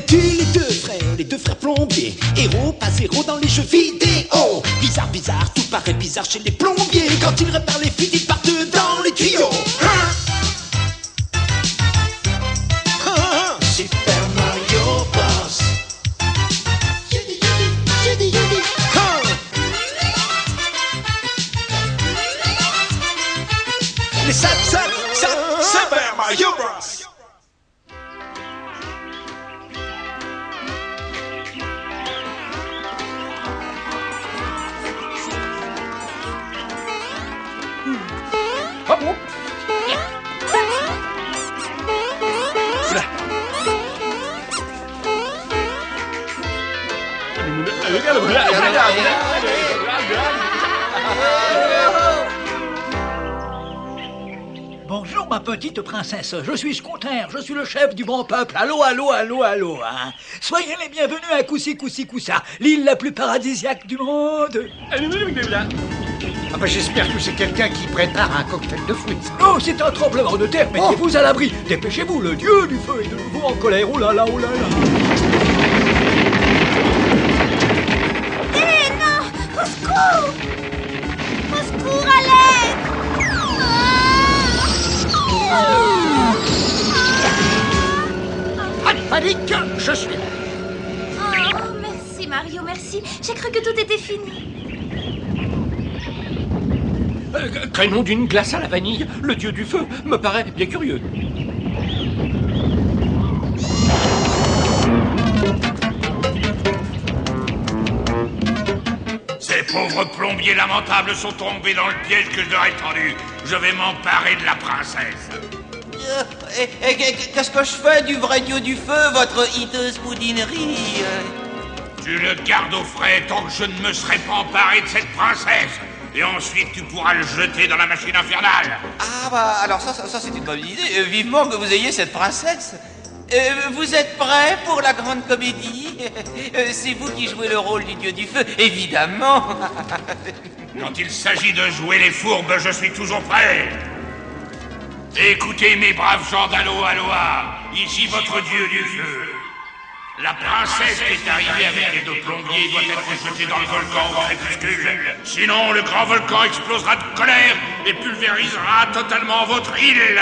Connais-tu les deux frères plombiers? Héros, pas zéro dans les jeux vidéo. Bizarre, bizarre, tout paraît bizarre chez les plombiers. Quand ils réparent les fuites, ils partent dans les tuyaux. Super Mario Bros. Les Super Mario Bros. Ah bon? Bonjour ma petite princesse, je suis Scooter, je suis le chef du bon peuple. Allô, allô, allô, allô, hein. Soyez les bienvenus à Coussa, l'île la plus paradisiaque du monde. Ah bah j'espère que c'est quelqu'un qui prépare un cocktail de fruits. Non, c'est un tremblement de terre, mettez-vous à l'abri. Dépêchez-vous, le dieu du feu est de nouveau en colère. Oh là là, oh là là. Eh non! Au secours! Au secours, à l'aide! Pas de panique, je suis là. Oh, merci Mario, merci. J'ai cru que tout était fini. Crénom d'une glace à la vanille, le dieu du feu, me paraît bien curieux. Ces pauvres plombiers lamentables sont tombés dans le piège que je leur ai tendu. Je vais m'emparer de la princesse. Qu'est-ce que je fais du vrai dieu du feu, votre hiteuse boudinerie? Tu le gardes au frais tant que je ne me serai pas emparé de cette princesse. Et ensuite, tu pourras le jeter dans la machine infernale. Ah bah, alors ça c'est une bonne idée. Vivement que vous ayez cette princesse. Vous êtes prêts pour la grande comédie? C'est vous qui jouez le rôle du dieu du feu, évidemment. Quand il s'agit de jouer les fourbes, je suis toujours prêt. Écoutez mes braves gens d'Aloha, ici votre dieu du feu. La princesse qui est arrivée avec les deux plombiers doit être jetée dans le volcan au crépuscule. Sinon, le grand volcan explosera de colère et pulvérisera totalement votre île.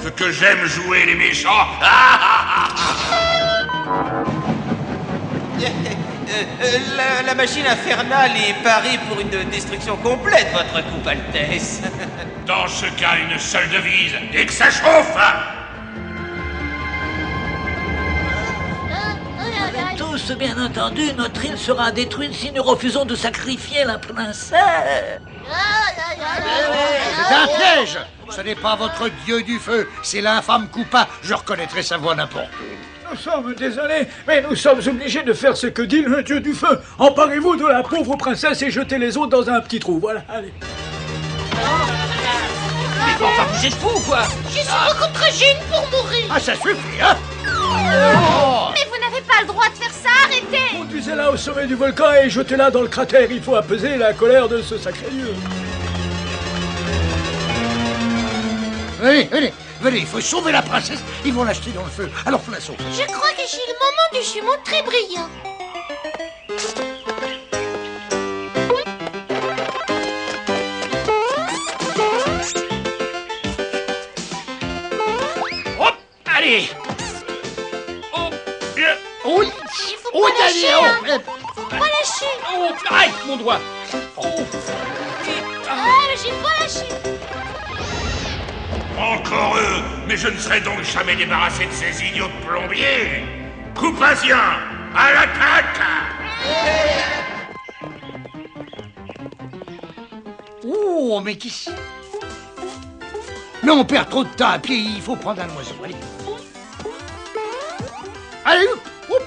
Ce que j'aime jouer les méchants. La machine infernale est parée pour une destruction complète, votre coupe Altesse. Dans ce cas, une seule devise, et que ça chauffe. Tous, bien entendu, notre île sera détruite si nous refusons de sacrifier la princesse. C'est un piège. Ce n'est pas votre dieu du feu, c'est l'infâme Koopa. Je reconnaîtrai sa voix n'importe où. Nous sommes désolés, mais nous sommes obligés de faire ce que dit le dieu du feu. Emparez-vous de la pauvre princesse et jetez les autres dans un petit trou. Voilà, allez. Mais enfin, vous êtes fous ou quoi? Je suis beaucoup trop jeune pour mourir. Ah, ça suffit, hein? Mais vous n'avez pas le droit de faire ça, arrêtez. Conduisez-la au sommet du volcan et jetez-la dans le cratère. Il faut apaiser la colère de ce sacré dieu. Venez, il faut sauver la princesse. Ils vont l'acheter dans le feu, alors faut la sauver. Je crois que j'ai le moment du jumeau très brillant. Hop, allez. Oui. Il faut pas lâcher, hein. Faut pas lâcher. Oh, aïe, mon doigt. Oh. Ah, mais j'ai pas lâché. Encore eux, mais je ne serai donc jamais débarrassé de ces idiots de plombiers. Coupasien, à l'attaque. Oh, mais qui... Non, on perd trop de temps à pied, il faut prendre un oiseau, allez. Allez, hop.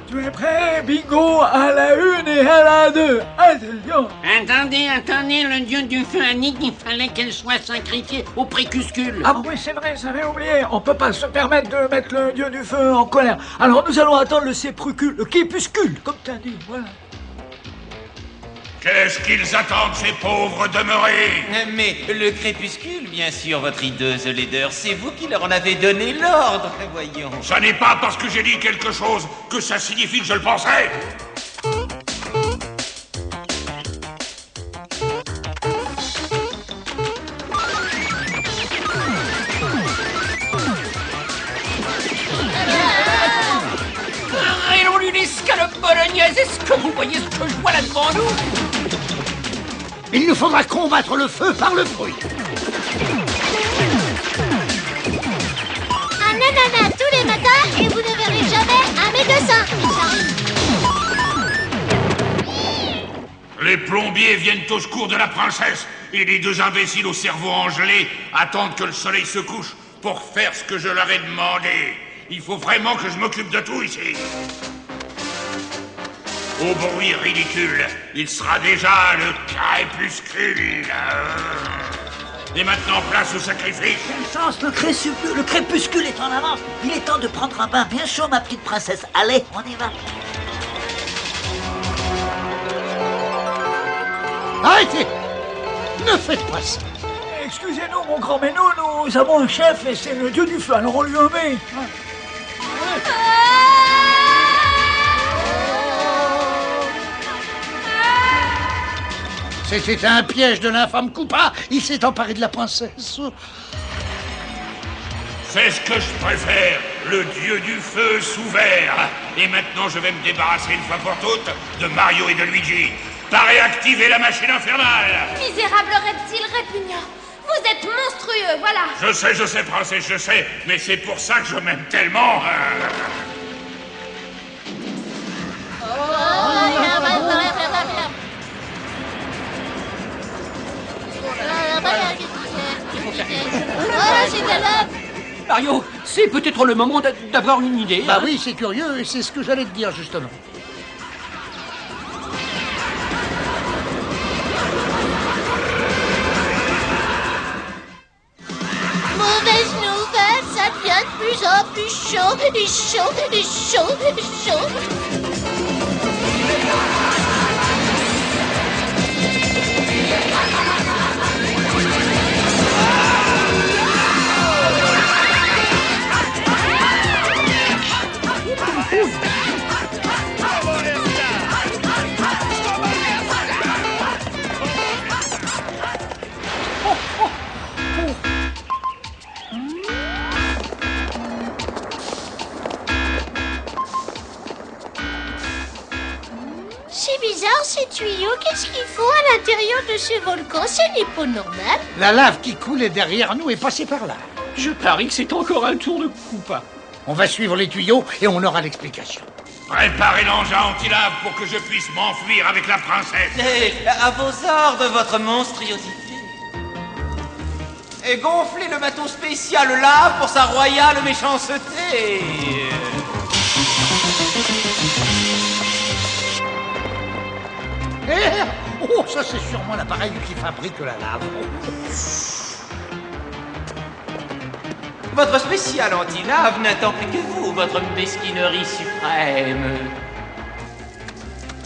Tu es prêt, bingo, à la 1 et à la 2. Attention. Attendez, le dieu du feu a dit qu'il fallait qu'elle soit sacrifiée au crépuscule. Ah oui, c'est vrai, j'avais oublié. On peut pas se permettre de mettre le dieu du feu en colère. Alors nous allons attendre le crépuscule, comme t'as dit, voilà. Qu'est-ce qu'ils attendent, ces pauvres demeurés? Mais le crépuscule, bien sûr, votre hideuse laideur, c'est vous qui leur en avez donné l'ordre, voyons. Ça n'est pas parce que j'ai dit quelque chose que ça signifie que je le pensais. Arrêtons-lui l'escalope bolognaise. Est-ce que vous voyez ce que je vois là devant nous? Il nous faudra combattre le feu par le bruit. Un ananas tous les matins et vous ne verrez jamais un médecin. Les plombiers viennent au secours de la princesse et les deux imbéciles au cerveau engelé attendent que le soleil se couche pour faire ce que je leur ai demandé. Il faut vraiment que je m'occupe de tout ici. Au bruit ridicule, il sera déjà le crépuscule. Et maintenant, place au sacrifice. Quelle chance, le crépuscule est en avance. Il est temps de prendre un bain bien chaud, ma petite princesse. Allez, on y va. Arrêtez! Ne faites pas ça. Excusez-nous, mon grand, mais nous avons un chef et c'est le dieu du feu, alors on lui obéit. C'était un piège de l'infâme Koopa. Il s'est emparé de la princesse. C'est ce que je préfère, le dieu du feu sous verre. Et maintenant, je vais me débarrasser une fois pour toutes de Mario et de Luigi. Parez activer la machine infernale. Misérable reptile répugnant. Vous êtes monstrueux, voilà. Je sais, princesse, je sais. Mais c'est pour ça que je m'aime tellement. Mario, c'est peut-être le moment d'avoir une idée. Bah oui, c'est curieux et c'est ce que j'allais te dire justement. Mauvaise nouvelle, ça devient de plus en plus chaud, et chaud, et chaud, et chaud. C'est bizarre ces tuyaux, qu'est-ce qu'ils font à l'intérieur de ce volcan? Ce n'est pas normal. La lave qui coulait derrière nous est passée par là. Je parie que c'est encore un tour de Koopa. On va suivre les tuyaux et on aura l'explication. Préparez l'engin anti-lave pour que je puisse m'enfuir avec la princesse. À vos ordres, votre monstruosité. Et gonflez le bateau spécial lave pour sa royale méchanceté. Oh, ça c'est sûrement l'appareil qui fabrique la lave. Votre spécial anti-lave n'attend plus que vous, votre mesquinerie suprême.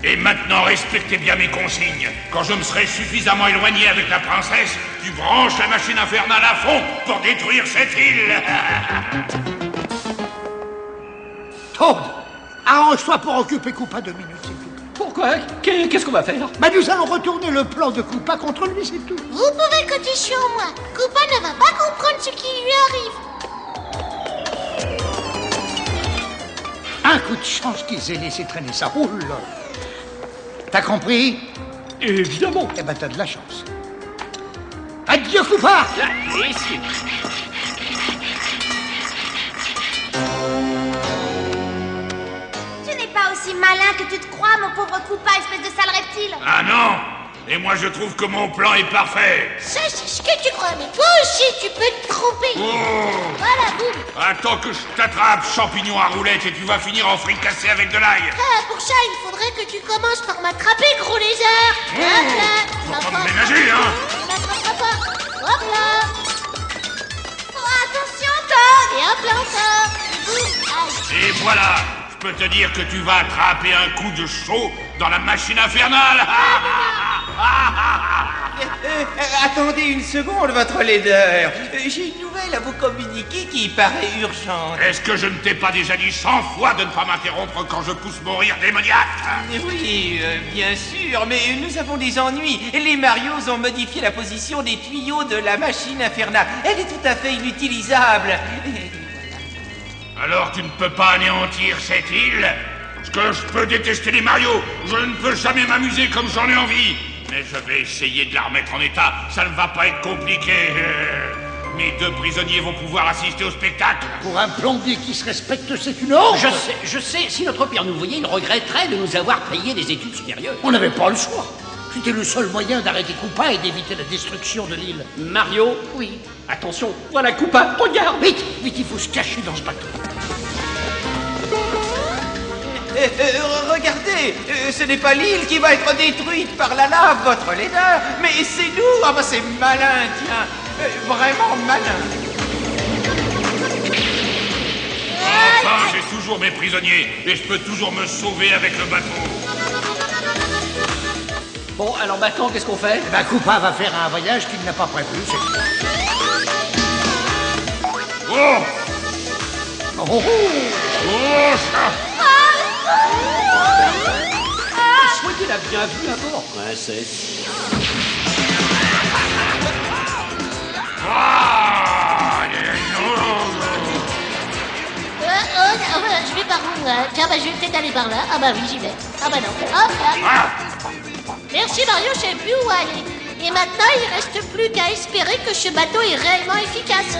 Et maintenant, respectez bien mes consignes. Quand je me serai suffisamment éloigné avec la princesse, tu branches la machine infernale à fond pour détruire cette île. Toad, arrange-toi pour occuper Koopa 2 minutes, s'il te plaît. Pourquoi? Qu'est-ce qu'on va faire? Bah nous allons retourner le plan de Koopa contre lui, c'est tout. Vous pouvez compter sur moi. Koopa ne va pas comprendre ce qui lui arrive. Un coup de chance qu'ils aient laissé traîner ça. Oh là. T'as compris? Évidemment. Eh ben t'as de la chance. Adieu Koopa! Là, ici. Tu n'es pas aussi malin que tu te crois, mon pauvre Koopa, espèce de sale reptile. Ah non! Et moi je trouve que mon plan est parfait. Ça, c'est ce que tu crois, mais toi aussi, tu peux te tromper. Voilà, boum. Attends que je t'attrape, champignon à roulettes, et tu vas finir en fricassé avec de l'ail. Ah, pour ça, il faudrait que tu commences par m'attraper, gros lézard. Hop là. Faut pas me ménager, hein. Tu m'attraperas pas. Hop là. Oh, attention, Toad. Et hop là encore. Boum. Aïe. Et voilà, je peux te dire que tu vas attraper un coup de chaud dans la machine infernale. Attendez une seconde, votre laideur. J'ai une nouvelle à vous communiquer qui paraît urgente. Est-ce que je ne t'ai pas déjà dit 100 fois de ne pas m'interrompre quand je pousse mon rire démoniaque? Oui, bien sûr, mais nous avons des ennuis. Les Marios ont modifié la position des tuyaux de la machine infernale. Elle est tout à fait inutilisable. Alors tu ne peux pas anéantir cette île? Parce que je peux détester les Marios, je ne peux jamais m'amuser comme j'en ai envie. Mais je vais essayer de la remettre en état, ça ne va pas être compliqué. Mes 2 prisonniers vont pouvoir assister au spectacle. Pour un plombier qui se respecte, c'est une honte. Je sais, si notre père nous voyait, il regretterait de nous avoir payé des études supérieures. On n'avait pas le choix. C'était le seul moyen d'arrêter Koopa et d'éviter la destruction de l'île. Mario? Oui. Attention, voilà Koopa, regarde! Vite, vite, il faut se cacher dans ce bateau. Regardez, ce n'est pas l'île qui va être détruite par la lave, votre laideur, mais c'est nous. Ah bah c'est malin, tiens, vraiment malin. Enfin, j'ai toujours mes prisonniers et je peux toujours me sauver avec le bateau. Bon, alors maintenant, qu'est-ce qu'on fait? Eh ben, Koopa va faire un voyage qu'il n'a pas prévu. Oh! Oh, oh, oh. Oh, ça! Soyez la bienvenue à bord, princesse. Je vais par où? Tiens, bah, je vais peut-être aller par là. Ah bah oui, j'y vais. Ah bah non. Hop là. Merci Mario, je sais plus où aller. Et maintenant, il reste plus qu'à espérer que ce bateau est réellement efficace.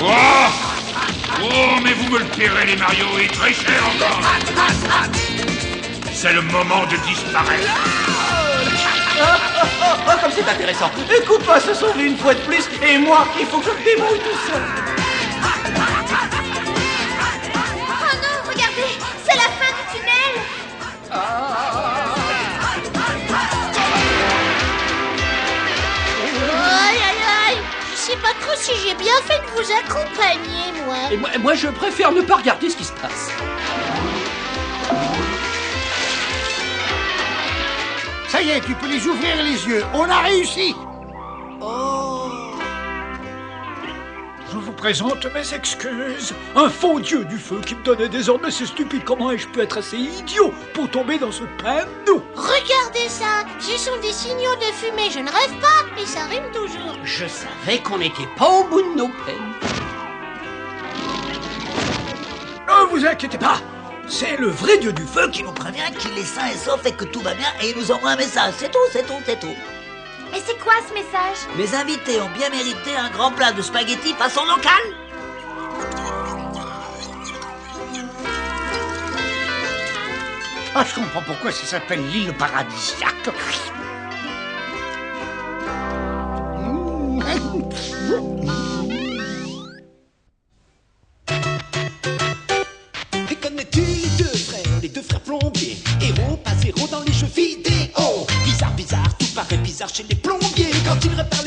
Oh! Oh, mais vous me le paierez, les Mario, et très cher encore. C'est le moment de disparaître. Oh, comme c'est intéressant. Koopa se sauve une fois de plus, et moi, il faut que je me débrouille tout seul. Oh non, regardez, c'est la fin du tunnel. Aïe, aïe, aïe. Je sais pas trop si j'ai bien fait de vous accompagner, moi. Et moi, je préfère ne pas regarder ce qui se passe. Ça y est, tu peux les ouvrir les yeux. On a réussi. Je vous présente mes excuses. Un faux dieu du feu qui me donnait des ordres assez stupides. Comment ai-je pu être assez idiot pour tomber dans ce pain d'eau? Regardez ça. Ce sont des signaux de fumée. Je ne rêve pas, et ça rime toujours. Je savais qu'on n'était pas au bout de nos peines. Ne vous inquiétez pas. C'est le vrai dieu du feu qui nous prévient qu'il est sain et sauf et que tout va bien et il nous envoie un message. C'est tout, c'est tout, c'est tout. Et c'est quoi ce message? Mes invités ont bien mérité un grand plat de spaghettis façon locale. Ah, je comprends pourquoi ça s'appelle l'île paradisiaque. Et connais-tu les deux frères plombiers? Héros, pas zéro dans les jeux vidéo. Bizarre, bizarre, tout paraît bizarre chez les plombiers. Quand ils réparent